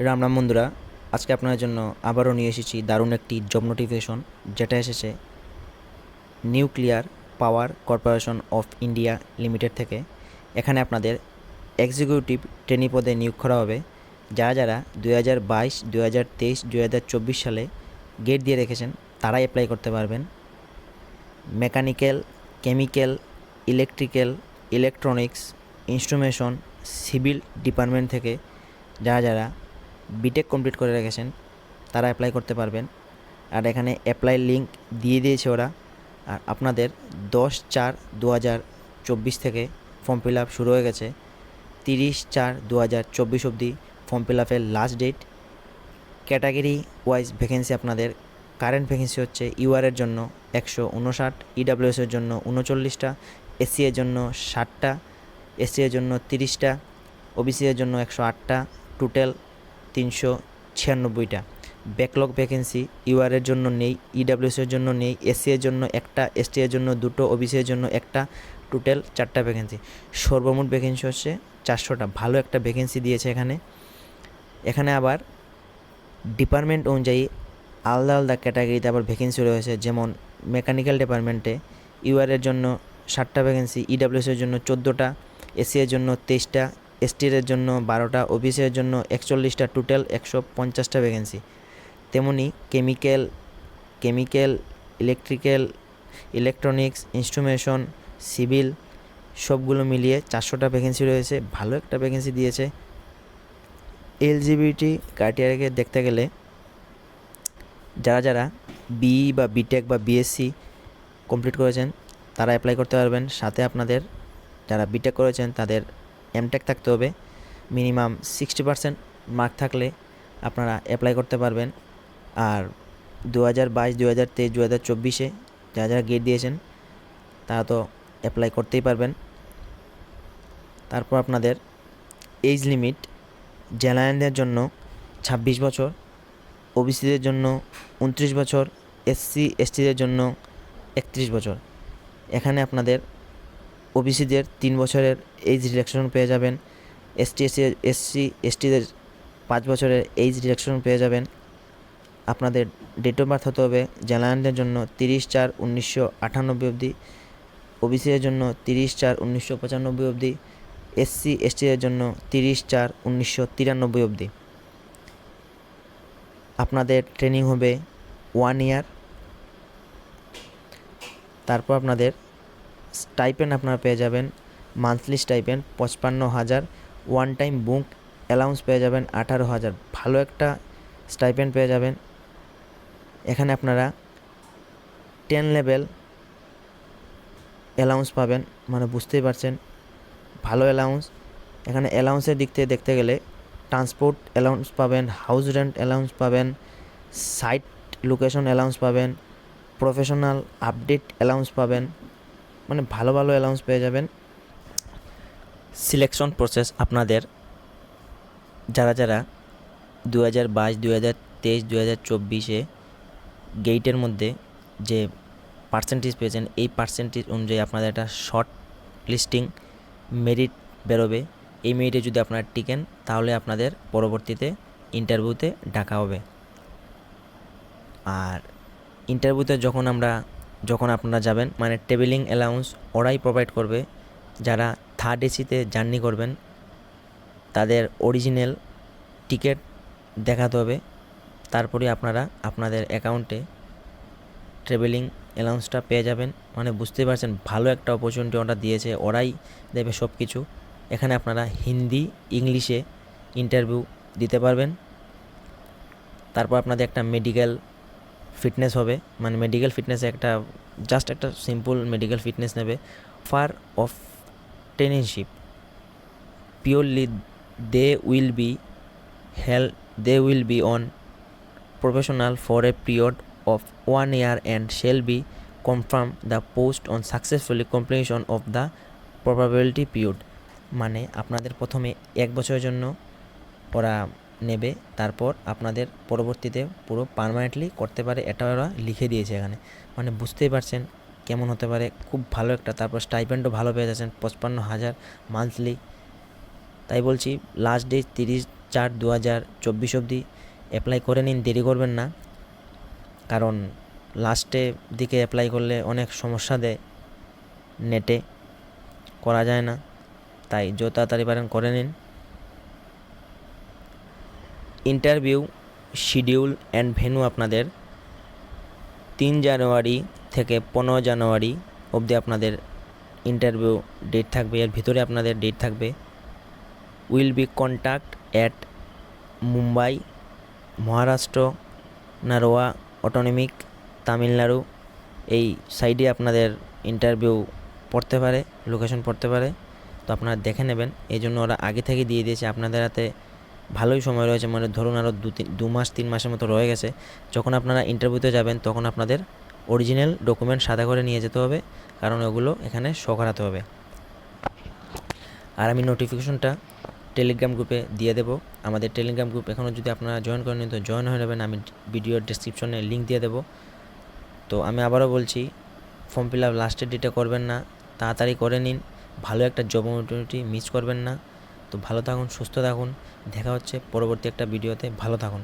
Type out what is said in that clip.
রাম রাম বন্ধুরা, আজকে আপনার জন্য আবারও নিয়ে এসেছি দারুণ একটি জব নোটিফিকেশন, যেটা এসেছে nuclear power corporation of India limited থেকে। এখানে আপনাদের এক্সিকিউটিভ ট্রেনি পদে নিয়োগ করা হবে। যারা যারা 2022, 2023, 2024 সালে গেট দিয়ে রেখেছেন তারাই অ্যাপ্লাই করতে পারবেন। Mechanical, chemical, electrical, electronics, instrumentation, civil department থেকে যারা যারা বিটেক কমপ্লিট করে রেখেছেন তারা অ্যাপ্লাই করতে পারবেন। আর এখানে অ্যাপ্লাই লিঙ্ক দিয়ে দিয়েছে ওরা। আর আপনাদের 10/4/2024 থেকে ফর্ম ফিল আপ শুরু হয়ে গেছে। 30/4/2024 অবধি ফর্ম ফিল আপের last date. Category wise vacancy আপনাদের কারেন্ট ভ্যাকেন্সি হচ্ছে ইউআরের জন্য 159, ইডাব্লিউএসের জন্য 39টা, এসসি এর জন্য 60টা, এসসি এর জন্য 30টা, ওবিসি এর জন্য 108টা, টোটাল 396টা। ব্যাকলগ ভ্যাকেন্সি ইউআরের জন্য নেই, ইডাব্লিউএসের জন্য নেই, এসসি এর জন্য একটা, এসটি এর জন্য দুটো, ওবিসি এর জন্য একটা, টোটাল 4টা ভ্যাকেন্সি। সর্বমোট ভ্যাকেন্সি হচ্ছে 400টা। ভালো একটা ভ্যাকেন্সি দিয়েছে এখানে। এখানে আবার ডিপার্টমেন্ট অনুযায়ী আলাদা আলাদা ক্যাটাগরিতে আবার ভ্যাকেন্সি রয়েছে। যেমন মেকানিক্যাল ডিপার্টমেন্টে ইউআরের জন্য 60টা ভ্যাকেন্সি, ইডাব্লিউএসের জন্য 14টা, এসসি এর জন্য 23টা, এসটির এর জন্য 12টা, ওবিসি এর জন্য 41টা, টোটাল 150টা ভ্যাকেন্সি। তেমনি chemical, electrical, electronics, instrumentation, civil সবগুলো মিলিয়ে 400টা ভ্যাকেন্সি রয়েছে। ভালো একটা ভ্যাকেন্সি দিয়েছে। এলিজিবিলিটি ক্রাইটেরিয়াকে দেখতে গেলে যারা যারা বিই বা বিটেক বা বিএসসি কমপ্লিট করেছেন তারা অ্যাপ্লাই করতে পারবেন। সাথে আপনাদের যারা বিটেক করেছেন তাদের এমটেক থাকতে হবে। মিনিমাম 60% মার্ক থাকলে আপনারা অ্যাপ্লাই করতে পারবেন। আর 2022, 2023, 2024 যারা যারা গেট দিয়েছেন তারা তো অ্যাপ্লাই করতেই পারবেন। তারপর আপনাদের এজ লিমিট জেনারেলদের জন্য 26 বছর, ওবিসিদের জন্য 29 বছর, এসসি এসটিদের জন্য 31 বছর। এখানে আপনাদের ওবিসিদের 3 বছরের এজ রিল্যাক্সেশন পেয়ে যাবেন, এসসি এসটিদের 5 বছরের এজ রিল্যাক্সেশন পেয়ে যাবেন। আপনাদের ডেট অফ বার্থ হতে হবে জেনারেলদের জন্য 30/4/1998 অবধি, ওবিসিদের জন্য 30/4/1995 অবধি, এসসি এসটিদের জন্য 30/4/1993 অবধি। আপনাদের ট্রেনিং হবে 1 ইয়ার। তারপর আপনাদের স্টাইপেন্ড আপনারা পেয়ে যাবেন, মান্থলি স্টাইপেন্ড 55,000, ওয়ান টাইম বুক অ্যালাউন্স পেয়ে যাবেন 18,000। ভালো একটা স্টাইপেন্ড পেয়ে যাবেন। এখানে আপনারা 10 লেভেল অ্যালাউন্স পাবেন, মানে বুঝতেই পারছেন ভালো অ্যালাউন্স। এখানে অ্যালাউন্সের দিক থেকে দেখতে গেলে ট্রান্সপোর্ট অ্যালাউন্স পাবেন, হাউস রেন্ট অ্যালাউন্স পাবেন, সাইট লোকেশন অ্যালাউন্স পাবেন, প্রফেশনাল আপডেট অ্যালাউন্স পাবেন, মানে ভালো ভালো অ্যালাউন্স পেয়ে যাবেন। সিলেকশন প্রসেস আপনাদের যারা যারা 2022, 2023, 2024 গেটের মধ্যে যে পার্সেন্টেজ পেয়েছেন এই পার্সেন্টেজ অনুযায়ী আপনাদের একটা শর্ট লিস্টিং মেরিট বেরোবে। এই মেরিটে যদি আপনারা টিকেন তাহলে আপনাদের পরবর্তীতে ইন্টারভিউতে ডাকা হবে। আর ইন্টারভিউতে যখন আপনারা যাবেন, মানে ট্রাভেলিং অ্যালাউন্স ওরাই প্রোভাইড করবে। যারা থার্ড এসিতে জার্নি করবেন তাদের অরিজিনাল টিকিট দেখাতে হবে, তারপরে আপনারা আপনাদের অ্যাকাউন্টে ট্রাভেলিং অ্যালাউন্সটা পেয়ে যাবেন। মানে বুঝতেই পারছেন ভালো একটা অপরচুনিটি ওরা দিয়েছে, ওরাই দেবে সব কিছু। এখানে আপনারা হিন্দি, ইংলিশে ইন্টারভিউ দিতে পারবেন। তারপর আপনাদের একটা মেডিকেল ফিটনেস হবে, মানে মেডিকেল ফিটনেসে জাস্ট একটা সিম্পল মেডিকেল ফিটনেস নেবে। Far of training ship purely they will be on professional for a period of 1 year and shall be confirm the post on successfully completion of the probability period। মানে আপনাদের প্রথমে 1 বছরের জন্য ওরা নেবে, তারপর আপনাদের পরবর্তীতে পুরো পার্মানেন্টলি করতে পারে, এটা ওরা লিখে দিয়েছে এখানে। মানে বুঝতেই পারছেন কেমন হতে পারে, খুব ভালো একটা। তারপর স্টাইপেন্ডও ভালো পেয়ে যাচ্ছেন 55,000 মান্থলি। তাই বলছি লাস্ট ডেট 4/2024 অবধি অ্যাপ্লাই করে নিন, দেরি করবেন না। কারণ লাস্টে দিকে অ্যাপ্লাই করলে অনেক সমস্যা দেয়, নেটে করা যায় না, তাই যত তাড়াতাড়ি পারেন করে নিন। ইন্টারভিউ শিডিউল অ্যান্ড ভেন্যু আপনাদের 3 জানুয়ারি থেকে 15 জানুয়ারি অবধি আপনাদের ইন্টারভিউ ডেট থাকবে, এর ভিতরে আপনাদের ডেট থাকবে। Will be contact at Mumbai, Maharashtra, নারোয়া অটোনমিক, তামিলনাড়ু, এই সাইডে আপনাদের ইন্টারভিউ পড়তে পারে, লোকেশন পড়তে পারে। তো আপনারা দেখে নেবেন, এই জন্য ওরা আগে থেকে দিয়ে দিয়েছে। আপনাদের হাতে ভালোই সময় রয়েছে, মানে ধরুন আরও 2-3 মাসের মতো রয়ে গেছে। যখন আপনারা ইন্টারভিউতে যাবেন তখন আপনাদের অরিজিনাল ডকুমেন্ট সাথে করে নিয়ে যেতে হবে, কারণ ওগুলো এখানে শো করাতে হবে। আর আমি নোটিফিকেশনটা টেলিগ্রাম গ্রুপে দিয়ে দেবো। আমাদের টেলিগ্রাম গ্রুপ এখনও যদি আপনারা জয়েন করেন তো জয়েন হয়ে নেবেন, আমি ভিডিওর ডেসক্রিপশনে লিঙ্ক দিয়ে দেবো। তো আমি আবারও বলছি, ফর্ম ফিল আপ লাস্টের ডেটে করবেন না, তাড়াতাড়ি করে নিন, ভালো একটা জব অপরচুনিটি মিস করবেন না। তো ভালো থাকুন, সুস্থ থাকুন, দেখা হচ্ছে পরবর্তী একটা ভিডিওতে, ভালো থাকুন।